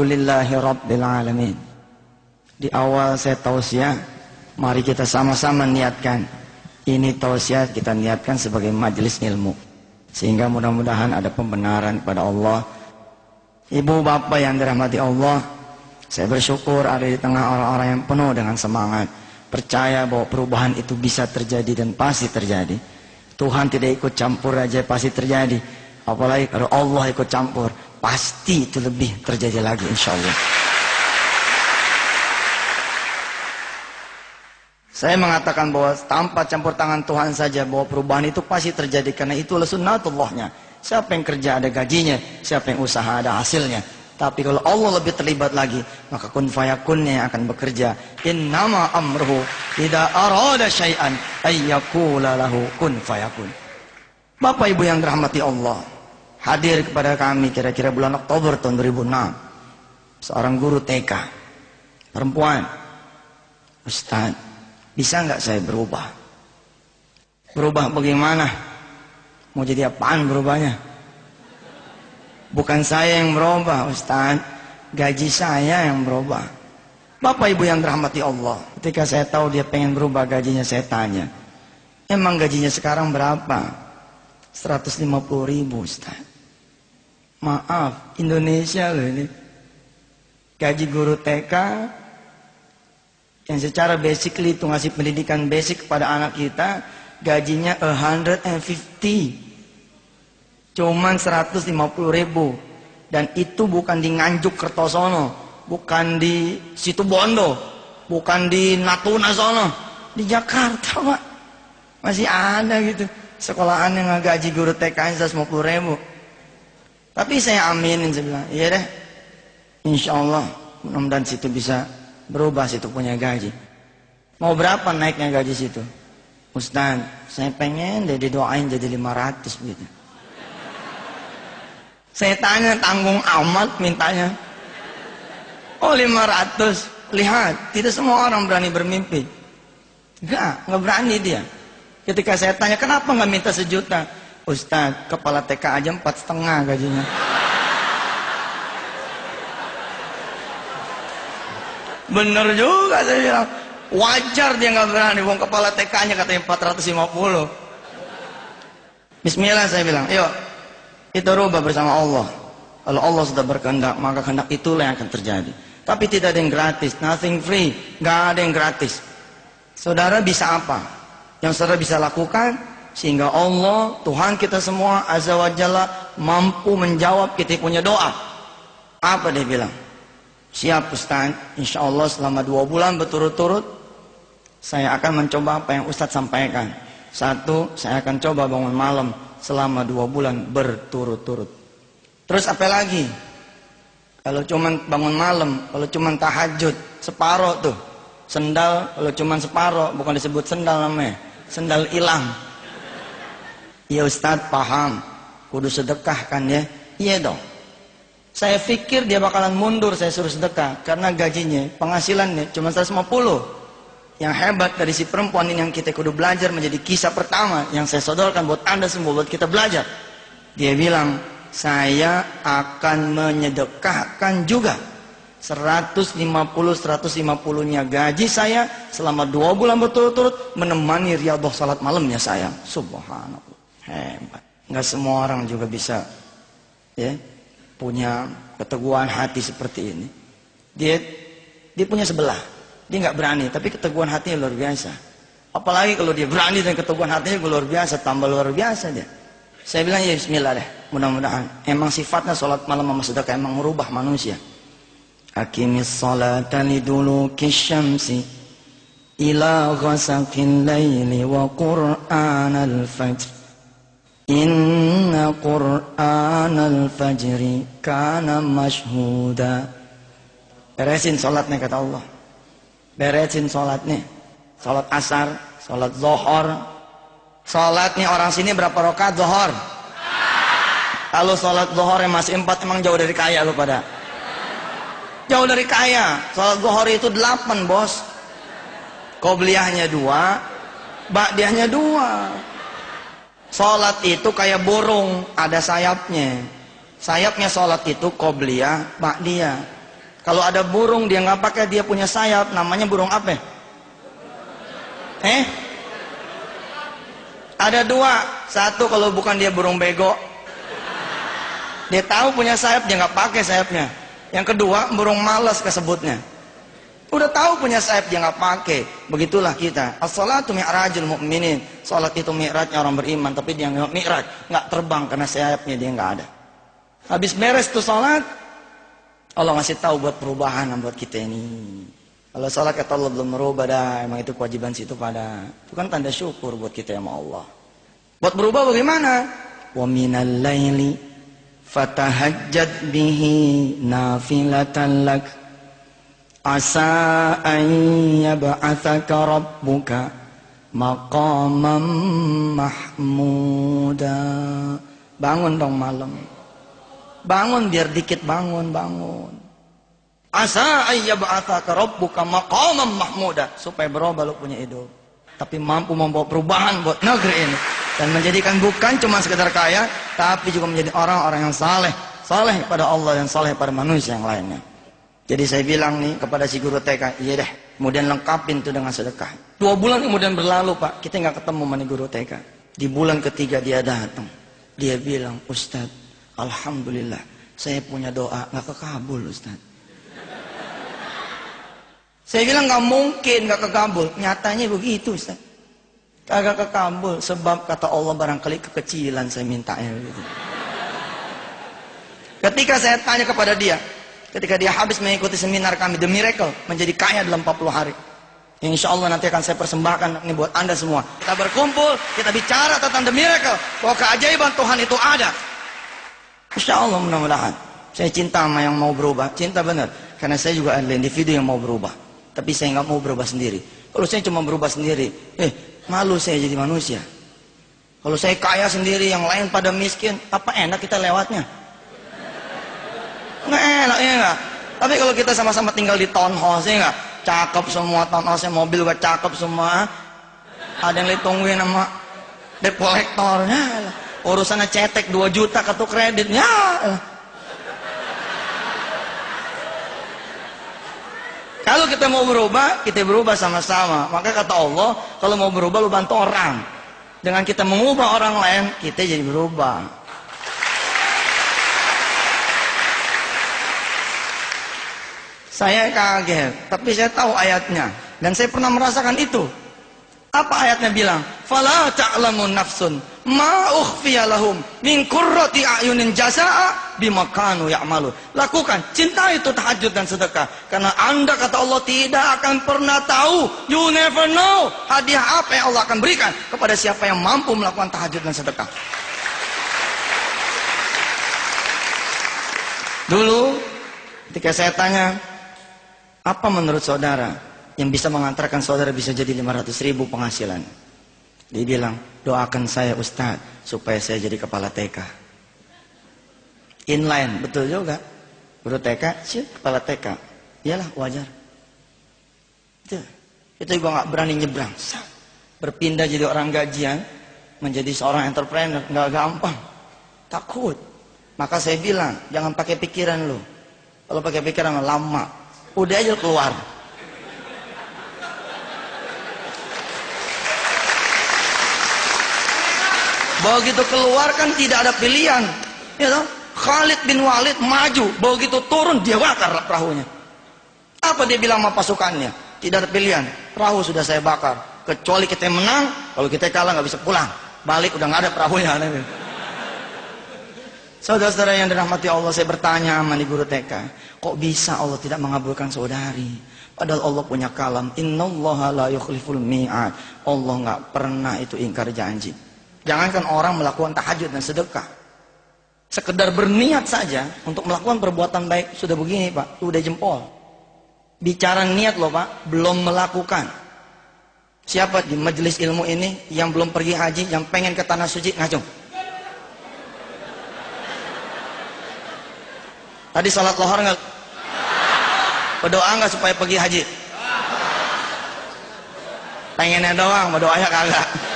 Alhamdulillahi Rabbil Alamin. Di awal saya tausiah, mari kita sama-sama niatkan. Ini tausiah kita niatkan sebagai majelis ilmu, sehingga mudah-mudahan ada pembenaran kepada Allah. Ibu bapak yang dirahmati Allah, saya bersyukur ada di tengah orang-orang yang penuh dengan semangat, percaya bahwa perubahan itu bisa terjadi dan pasti terjadi. Tuhan tidak ikut campur aja pasti terjadi, apalagi kalau Allah ikut campur, pasti itu lebih terjadi lagi insyaallah. Saya mengatakan bahwa tanpa campur tangan Tuhan saja bahwa perubahan itu pasti terjadi, karena itu sunnatullahnya. Siapa yang kerja ada gajinya, siapa yang usaha ada hasilnya. Tapi kalau Allah lebih terlibat lagi, maka kun fayakunnya yang akan bekerja. Innama amruhu idza arada syai'an ayyakula lahu kun fayakun. Bapak Ibu yang dirahmati Allah, hadir kepada kami kira-kira bulan Oktober tahun 2006 seorang guru TK perempuan. Ustaz, bisa nggak saya berubah? Berubah bagaimana? Mau jadi apaan berubahnya? Bukan saya yang berubah Ustaz, gaji saya yang berubah. Bapak Ibu yang dirahmati Allah, ketika saya tahu dia pengen berubah gajinya, saya tanya, emang gajinya sekarang berapa? 150.000 Ustaz. Maaf, Indonesia loh ini. Gaji guru TK yang secara basically itu ngasih pendidikan basic kepada anak kita, gajinya 150. Cuman 150.000. Dan itu bukan di Nganjuk Kertosono, bukan di Situbondo, bukan di Natuna sono, di Jakarta Pak. Masih ada gitu sekolahan yang gaji guru TK 150.000. Tapi saya aminin, saya bilang, iya deh, insya Allah mudah-mudahan situ bisa berubah, situ punya gaji. Mau berapa naiknya gaji situ? Ustaz, saya pengen deh didoain jadi 500 gitu. Saya tanya, tanggung amat mintanya. Oh 500, lihat, tidak semua orang berani bermimpi. Enggak berani dia. Ketika saya tanya, kenapa nggak minta 1 juta? Ustaz, kepala TK aja 4,5 gajinya. Bener juga saya bilang. Wajar dia nggak berani, wong kepala TK-nya katanya 450. Bismillah saya bilang, yuk kita rubah bersama Allah. Kalau Allah sudah berkehendak, maka kehendak itulah yang akan terjadi. Tapi tidak ada yang gratis, nothing free, nggak ada yang gratis. Saudara bisa apa? Yang saudara bisa lakukan sehingga Allah, Tuhan kita semua Azza wa Jalla mampu menjawab kita punya doa. Apa dia bilang? Siap Ustaz, insya Allah selama 2 bulan berturut-turut saya akan mencoba apa yang Ustaz sampaikan. 1, saya akan coba bangun malam selama 2 bulan berturut-turut. Terus apa lagi? Kalau cuman bangun malam, kalau cuman tahajud separoh tuh, sendal kalau cuman separoh, bukan disebut sendal namanya, sendal hilang. Ya Ustadz paham, kudu sedekah kan ya? Iya dong. Saya pikir dia bakalan mundur saya suruh sedekah, karena gajinya, penghasilannya cuma 150. Yang hebat dari si perempuan ini yang kita kudu belajar menjadi kisah pertama yang saya sodorkan buat Anda semua, buat kita belajar. Dia bilang, saya akan menyedekahkan juga 150-150-nya gaji saya selama 2 bulan berturut-turut menemani riyadhah salat malamnya saya. Subhanallah, hebat. Nggak semua orang juga bisa ya punya keteguhan hati seperti ini. Dia punya sebelah. Dia nggak berani, tapi keteguhan hatinya luar biasa. Apalagi kalau dia berani dan keteguhan hatinya luar biasa, tambah luar biasa dia. Saya bilang ya bismillah deh, mudah-mudahan. Emang sifatnya sholat malam sama sedekah emang merubah manusia. Aqimis sholata liduluki syamsi ila ghasaqil laili wa qur'anal fajr. Inna qur'anal fajri kana mashhuda. Beresin sholatnya kata Allah. Beresin sholatnya, sholat asar, sholat zohor. Sholatnya orang sini berapa rakaat zohor? Kalau sholat zohor yang masih 4 emang jauh dari kaya lu pada. Jauh dari kaya. Sholat zohor itu 8 bos. Qobliyahnya 2, ba'diyahnya 2. Sholat itu kayak burung, ada sayapnya. Sayapnya sholat itu qobliyah, ba'diyah. Kalau ada burung dia nggak pakai, dia punya sayap, namanya burung apa? Ada dua. Satu kalau bukan dia burung bego, dia tahu punya sayap, dia nggak pakai sayapnya. Yang kedua burung malas kesebutnya. Udah tahu punya sayap, dia nggak pakai. Begitulah kita. As-salatu mi'rajul mu'minin. Salat itu mi'rajnya orang beriman, tapi dia nggak mi'raj, nggak terbang karena sayapnya dia nggak ada. Habis beres tuh salat, Allah ngasih tahu buat perubahan buat kita ini. Kalau salat kata Allah belum merubah dah, emang itu kewajiban situ pada. Itu kan tanda syukur buat kita sama Allah. Buat berubah bagaimana? Wa minal laili fatahajjad bihi nafilatan lak asa an yab'atsaka rabbuka maqamam mahmuda. Bangun dong malam. Bangun biar dikit bangun. Asa ayyab'atsaka rabbuka maqamam mahmuda, supaya berubah lu punya hidup. Tapi mampu membawa perubahan buat negeri ini dan menjadikan bukan cuma sekedar kaya, tapi juga menjadi orang-orang yang saleh pada Allah dan saleh pada manusia yang lainnya. Jadi saya bilang nih kepada si guru TK, iya deh, kemudian lengkapin itu dengan sedekah. 2 bulan kemudian berlalu Pak, kita nggak ketemu sama guru TK. Di bulan ketiga dia datang, dia bilang, Ustaz, alhamdulillah, saya punya doa nggak kekabul Ustaz. Saya bilang nggak mungkin nggak kekabul, nyatanya begitu Ustaz. Kagak kekabul sebab kata Allah barangkali kekecilan saya mintanya gitu. Ketika saya tanya kepada dia, ketika dia habis mengikuti seminar kami The Miracle, menjadi kaya dalam 40 hari. Insya Allah nanti akan saya persembahkan ini buat Anda semua. Kita berkumpul, kita bicara tentang The Miracle, bahwa keajaiban Tuhan itu ada. Insya Allah mudah-mudahan. Saya cinta sama yang mau berubah, cinta benar. Karena saya juga adalah individu yang mau berubah. Tapi saya nggak mau berubah sendiri. Kalau saya cuma berubah sendiri, malu saya jadi manusia. Kalau saya kaya sendiri, yang lain pada miskin, apa enak kita lewatnya? Nggak enak, ya nggak? Tapi kalau kita sama-sama tinggal di townhouse, ya nggak? Cakep semua townhouse, mobil juga cakep semua. Ada yang ditungguin sama debt collectornya. Urusannya cetek 2 juta kartu kreditnya. Kalau kita mau berubah, kita berubah sama-sama. Maka kata Allah, kalau mau berubah lu bantu orang. Dengan kita mengubah orang lain, kita jadi berubah. Saya kaget, tapi saya tahu ayatnya. Dan saya pernah merasakan itu. Apa ayatnya bilang? Fala ta'lamun nafsun ma ukhfiya lahum min qurrati a'yunin jazaa'a bima kanu ya'malu. Lakukan, cintai itu tahajud dan sedekah. Karena Anda kata Allah tidak akan pernah tahu, you never know, hadiah apa yang Allah akan berikan kepada siapa yang mampu melakukan tahajud dan sedekah. Dulu ketika saya tanya, apa menurut saudara yang bisa mengantarkan saudara bisa jadi 500.000 penghasilan? Dia bilang, doakan saya Ustaz supaya saya jadi kepala TK. Inline, betul juga. Guru TK, sih kepala TK. Iyalah, wajar. Itu juga nggak berani nyebrang. Berpindah jadi orang gajian, menjadi seorang entrepreneur, nggak gampang. Takut. Maka saya bilang, jangan pakai pikiran lu. Kalau pakai pikiran lama, udah aja keluar. Begitu keluar kan tidak ada pilihan, ya toh? Khalid bin Walid maju, begitu turun dia bakar perahunya. Apa dia bilang sama pasukannya? Tidak ada pilihan, perahu sudah saya bakar. Kecuali kita menang, kalau kita kalah nggak bisa pulang. Balik udah nggak ada perahunya. Saudara-saudara yang dirahmati Allah, saya bertanya sama di guru TK, kok bisa Allah tidak mengabulkan saudari? Padahal Allah punya kalam, innallaha la yukhliful mi'ad. Allah nggak pernah itu ingkar janji. Jangankan orang melakukan tahajud dan sedekah, sekedar berniat saja untuk melakukan perbuatan baik sudah begini Pak, sudah jempol. Bicara niat loh Pak, belum melakukan. Siapa di majelis ilmu ini yang belum pergi haji, yang pengen ke tanah suci, ngacung? Tadi salat lohar nggak? Berdoa nggak supaya pergi haji? Pengennya doang, berdoanya kagak.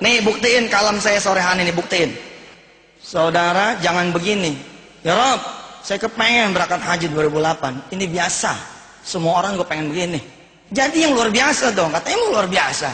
Nih buktiin kalam saya sore hari ini, buktiin. Saudara jangan begini. Ya Rob, saya kepengen berangkat haji 2008. Ini biasa. Semua orang gue pengen begini. Jadi yang luar biasa dong. Katanya mau luar biasa.